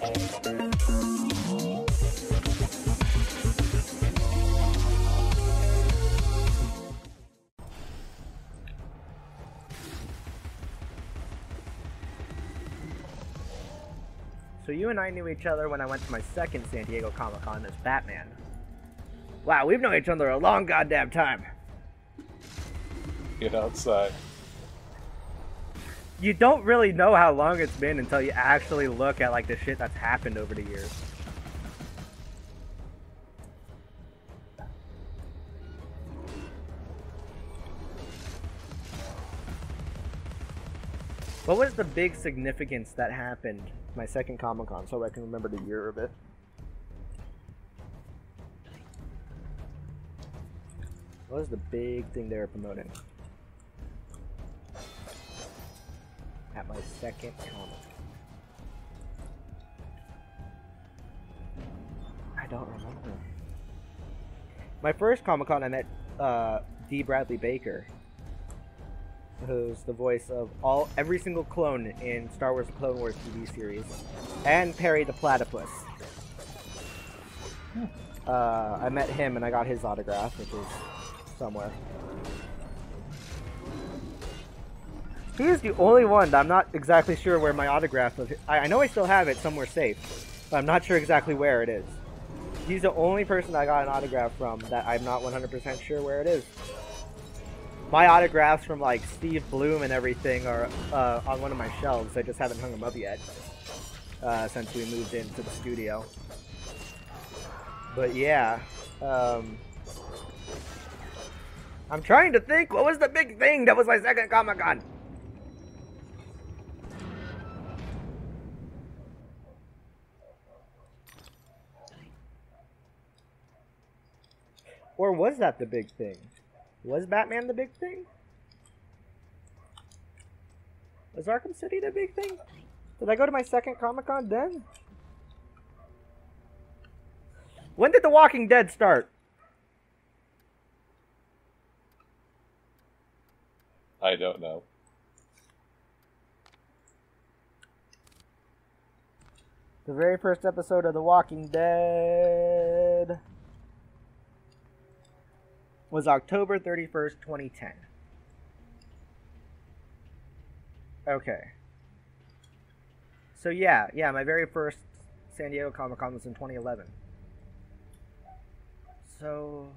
So you and I knew each other when I went to my second San Diego Comic-Con as Batman. Wow, we've known each other a long goddamn time. Get outside. You don't really know how long it's been until you actually look at like the shit that's happened over the years. What was the big significance that happened my second Comic-Con, so I can remember the year of it? What was the big thing they were promoting at my second Comic? I don't remember. My first Comic-Con, I met D. Bradley Baker, who's the voice of every single clone in Star Wars: The Clone Wars TV series, and Perry the Platypus. I met him and I got his autograph, which is somewhere. He is the only one that I'm not exactly sure where my autograph was. I know I still have it somewhere safe, but I'm not sure exactly where it is. He's the only person I got an autograph from that I'm not 100% sure where it is. My autographs from like Steve Bloom and everything are on one of my shelves. I just haven't hung them up yet since we moved into the studio. But yeah, I'm trying to think, what was the big thing that was my second Comic-Con? Or was that the big thing? Was Batman the big thing? Was Arkham City the big thing? Did I go to my second Comic-Con then? When did The Walking Dead start? I don't know. The very first episode of The Walking Dead was October 31st, 2010. Okay. So yeah, my very first San Diego Comic-Con was in 2011. So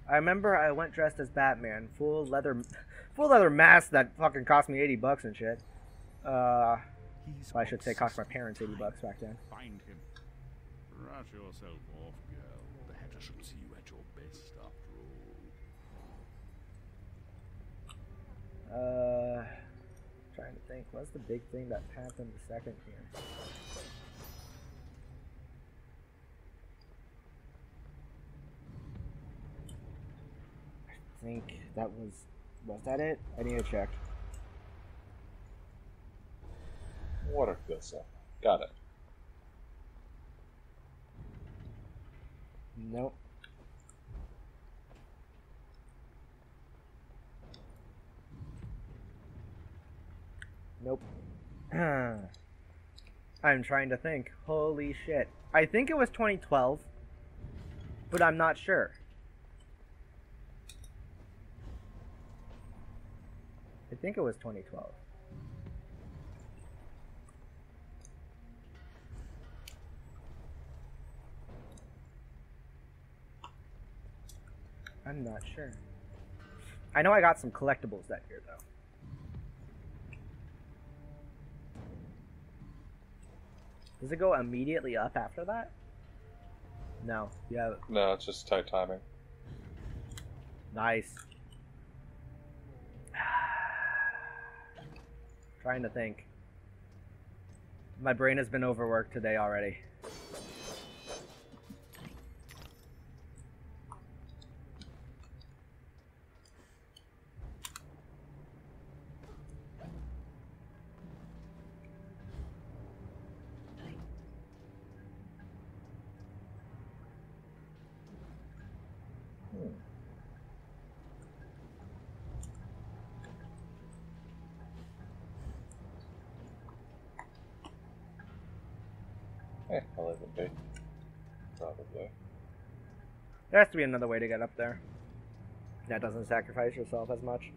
I remember I went dressed as Batman, full leather mask that fucking cost me $80 and shit. Well, I should say cost my parents $80 back then. Find him. Rush yourself off, girl. The hatter should see you at your best after all. Trying to think, what's the big thing that happened the second here? I think that was that it? I need to check. Water filter. Got it. Nope. Nope. I'm trying to think. Holy shit. I think it was 2012, but I'm not sure. I think it was 2012. I'm not sure. I know I got some collectibles that year, though. Does it go immediately up after that? No. Yeah. No, it's just tight timing. Nice. Trying to think. My brain has been overworked today already. I'll leave it be. Probably. There has to be another way to get up there. That doesn't sacrifice yourself as much.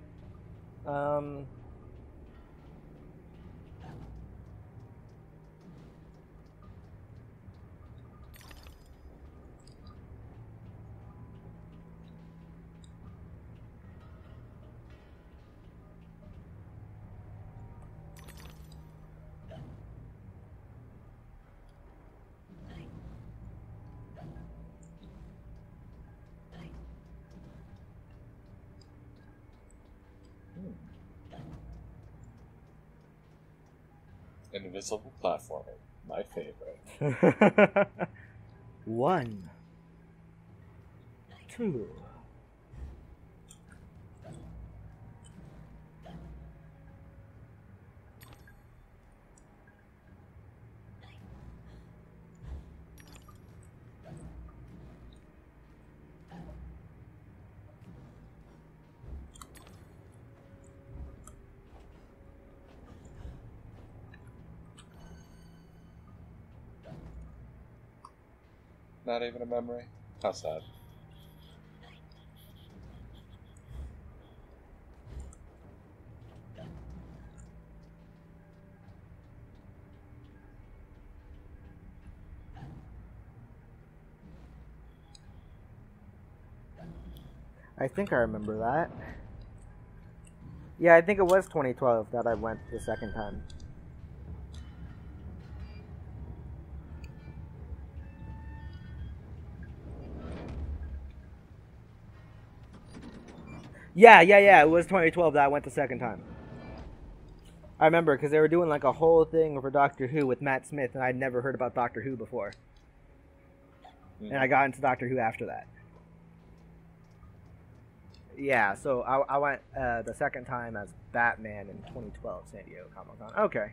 Invisible platforming. My favorite. 1, 2. Not even a memory? How sad. I think I remember that. Yeah, I think it was 2012 that I went the second time. Yeah, it was 2012 that I went the second time. I remember, because they were doing like a whole thing for Doctor Who with Matt Smith, and I'd never heard about Doctor Who before. And I got into Doctor Who after that. Yeah, so I went the second time as Batman in 2012 San Diego Comic-Con. Okay.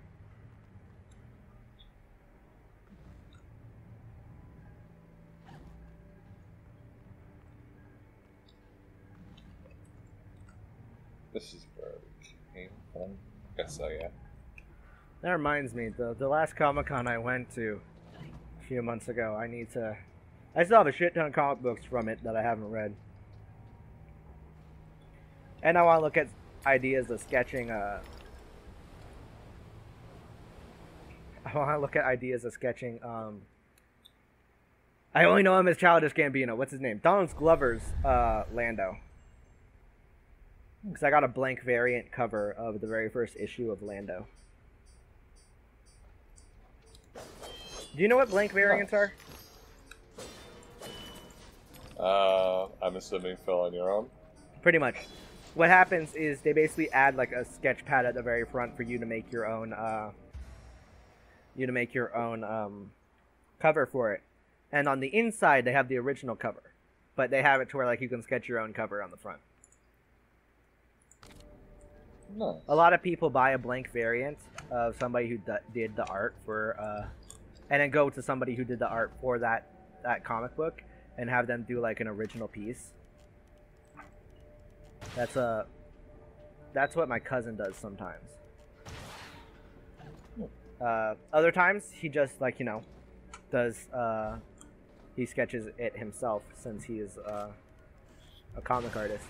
This is where we came from. Guess so, yeah. That reminds me, the last Comic-Con I went to a few months ago, I still have a shit ton of comic books from it that I haven't read. And I want to look at ideas of sketching, I only know him as Childish Gambino. What's his name? Donald Glover's, Lando. Because I got a blank variant cover of the very first issue of Lando. Do you know what blank variants are? I'm assuming fill in your own. Pretty much. What happens is they basically add like a sketch pad at the very front for you to make your own cover for it. And on the inside they have the original cover. But they have it to where like you can sketch your own cover on the front. Nice. A lot of people buy a blank variant of somebody who did the art for and then go to somebody who did the art for that comic book and have them do like an original piece. That's what my cousin does sometimes. Other times he just like, you know, does he sketches it himself since he is a comic artist.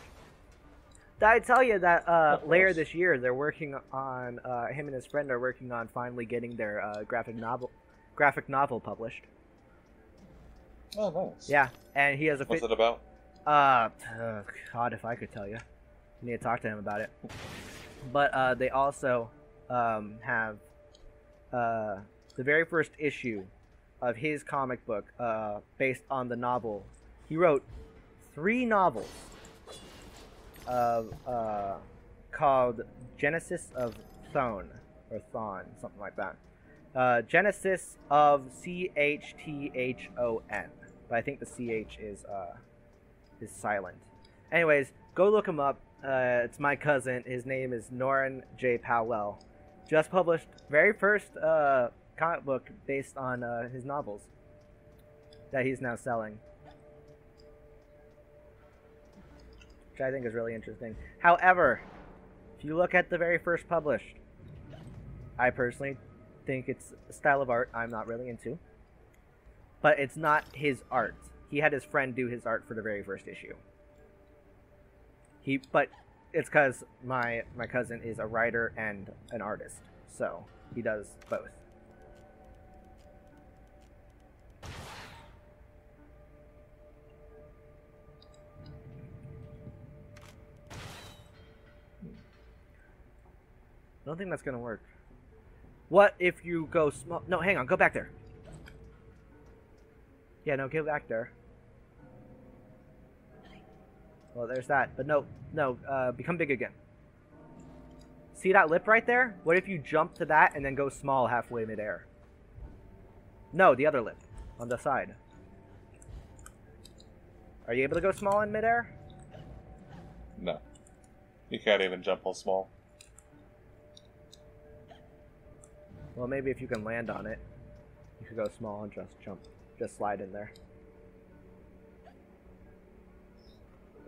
Did I tell you that later this year they're working on him and his friend are working on finally getting their graphic novel published. Oh, nice. Yeah, and he has a. What's it about? God, if I could tell you, I need to talk to him about it. But they also have the very first issue of his comic book based on the novel. He wrote 3 novels of called Genesis of Thon or Thon, something like that. Genesis of Chthon, but I think the CH is silent. Anyways, go look him up. It's my cousin. His name is Noran J. Powell. Just published very first comic book based on his novels that he's now selling, which I think is really interesting. However, if you look at the very first published, I personally think it's a style of art I'm not really into. but it's not his art. He had his friend do his art for the very first issue. But it's because my cousin is a writer and an artist, so he does both. I don't think that's gonna work. What if you go small? No, hang on, go back there. Yeah, no, go back there. Well, there's that, but no, become big again. See that lip right there? What if you jump to that and then go small halfway midair? No, the other lip, on the side. Are you able to go small in midair? No. You can't even jump all small. Well, maybe if you can land on it, you could go small and just jump, just slide in there.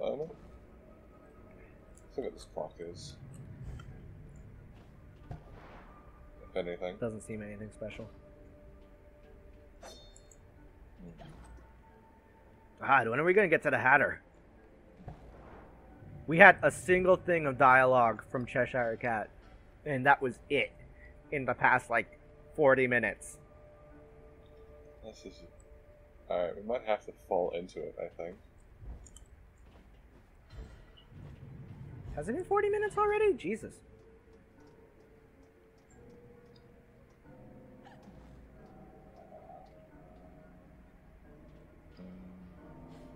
I don't know. Let's see what this clock is. If anything. Doesn't seem anything special. God, when are we gonna get to the Hatter? We had a single thing of dialogue from Cheshire Cat, and that was it in the past, like, 40 minutes. This is... Alright, we might have to fall into it, I think. Has it been 40 minutes already? Jesus.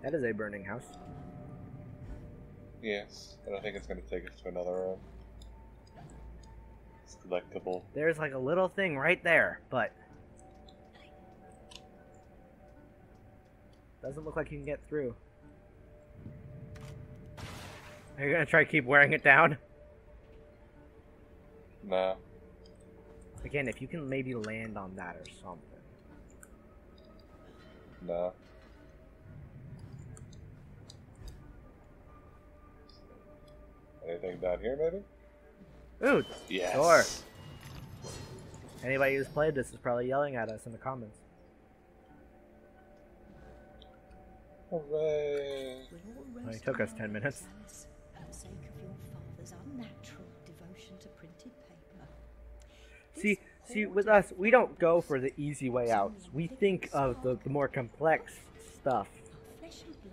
That is a burning house. Yes, and I think it's going to take us to another room. It's collectible. There's like a little thing right there, but doesn't look like you can get through. Are you gonna try to keep wearing it down? Nah. Again, if you can maybe land on that or something. Nah. Anything down here, maybe? Ooh, Yes. door. Anybody who's played this is probably yelling at us in the comments. Hooray! Only took us 10 minutes. For the sake of your father's unnatural devotion to printed paper. See, with us, we don't go for the easy way outs. We think of the more complex stuff.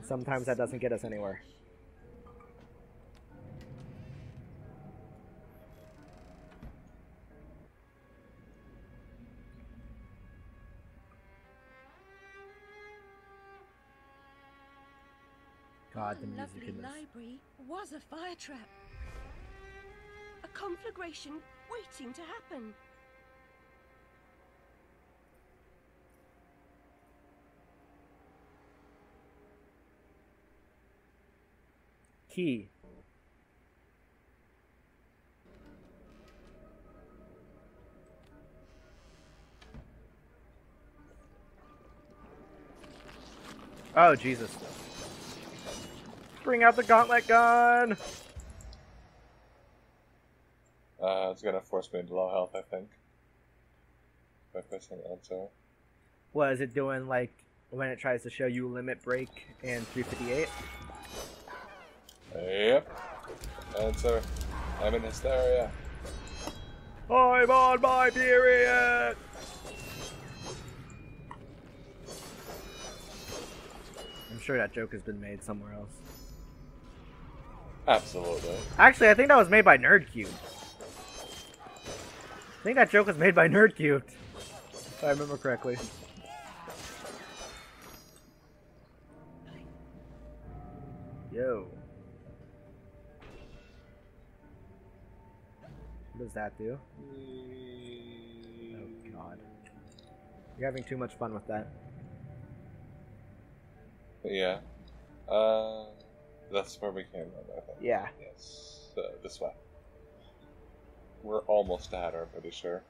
Sometimes that doesn't get us anywhere. God, the music lovely in this. library was a fire trap. A conflagration waiting to happen. Key. Oh, Jesus. Bring out the gauntlet gun! It's gonna force me into low health, I think. By pressing enter. What is it doing, like, when it tries to show you limit break in 358? Yep. Enter. I'm in hysteria. I'm on my period! I'm sure that joke has been made somewhere else. Absolutely. Actually, I think that was made by NerdCube. I think that joke was made by NerdCube, if I remember correctly. Yo. What does that do? Oh god. You're having too much fun with that. But yeah. That's where we came from, I think. Yeah. Yes. This way. We're almost at her, I'm pretty sure.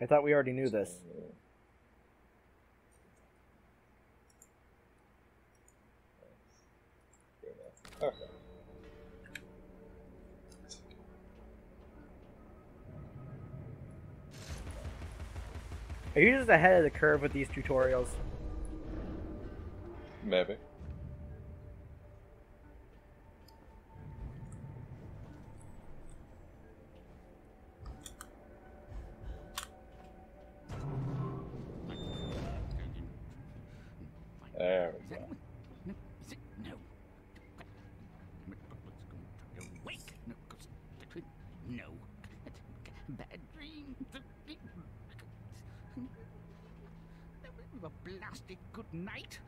I thought we already knew this. Okay. Are you just ahead of the curve with these tutorials? Maybe. There we go. No, is it? No. Wake. No. Bad dream. A blasted good night.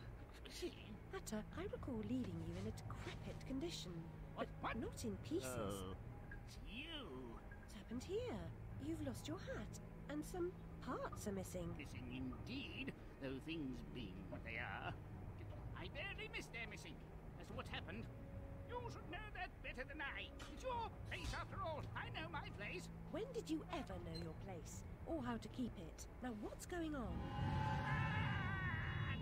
Hatter, I recall leaving you in a decrepit condition. What? But not in pieces. Oh, it's you. What's happened here? You've lost your hat, and some parts are missing. Missing indeed, though things being what they are. I barely missed their missing. As to what happened, you should know that better than I. It's your place after all. I know my place. When did you ever know your place, or how to keep it? Now what's going on?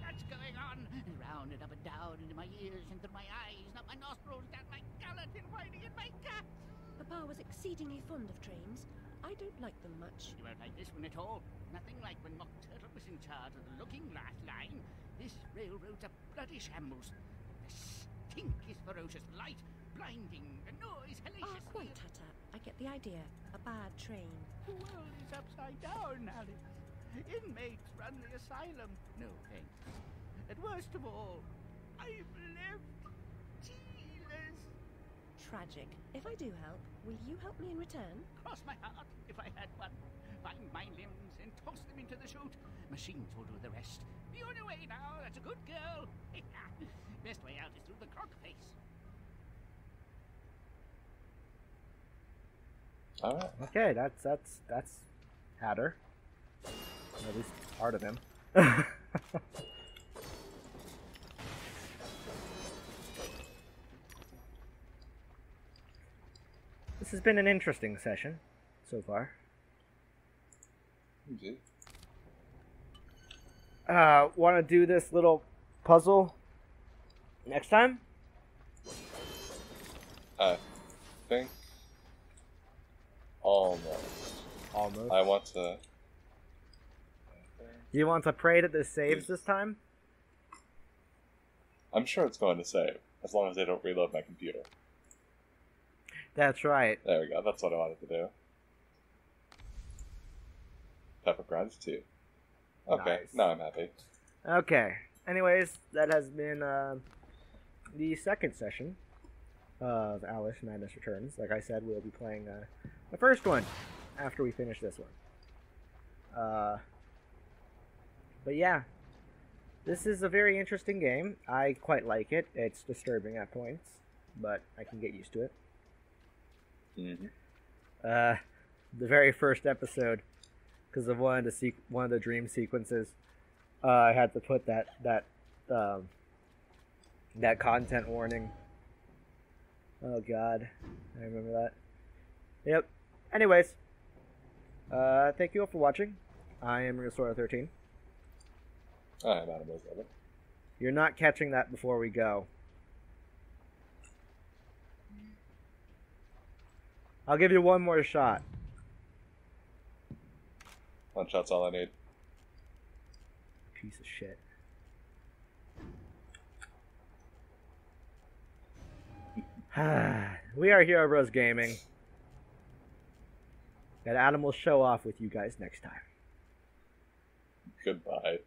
That's going on. Round and up and down into my ears and through my eyes, up my nostrils, down my gullet, and whining in my gut. Papa was exceedingly fond of trains. I don't like them much. You won't like this one at all. Nothing like when Mock Turtle was in charge of the looking glass line. This railroad's a bloody shambles. The stink is ferocious, light, blinding, the noise hellacious. Quite, Hatter. I get the idea. A bad train. The world is upside down, Alice. Inmates run the asylum. No thanks. And worst of all, I've left Tealers. Tragic. If I do help, will you help me in return? Cross my heart if I had one. Find my limbs and toss them into the chute. Machines will do the rest. Be on your way now. That's a good girl. Best way out is through the croc face. All right. Okay, that's Hatter. Or at least part of him. This has been an interesting session so far. Indeed. Want to do this little puzzle next time? I think almost. Almost. I want to. You want to pray that this saves this time? I'm sure it's going to save, as long as they don't reload my computer. That's right. There we go. That's what I wanted to do. Pepper grinds too. Okay, Nice. now I'm happy. Okay. Anyways, that has been the second session of Alice Madness Returns. Like I said, we'll be playing the first one after we finish this one. But yeah, this is a very interesting game. I quite like it. It's disturbing at points, but I can get used to it. Mm-hmm. The very first episode, because of one of the dream sequences, I had to put that content warning. Oh god, I remember that. Yep. Anyways, thank you all for watching. I am RealSora13. I'm AdamO's11. You're not catching that before we go. I'll give you one more shot. One shot's all I need. Piece of shit. We are HeroBrosGaming. And Adam will show off with you guys next time. Goodbye.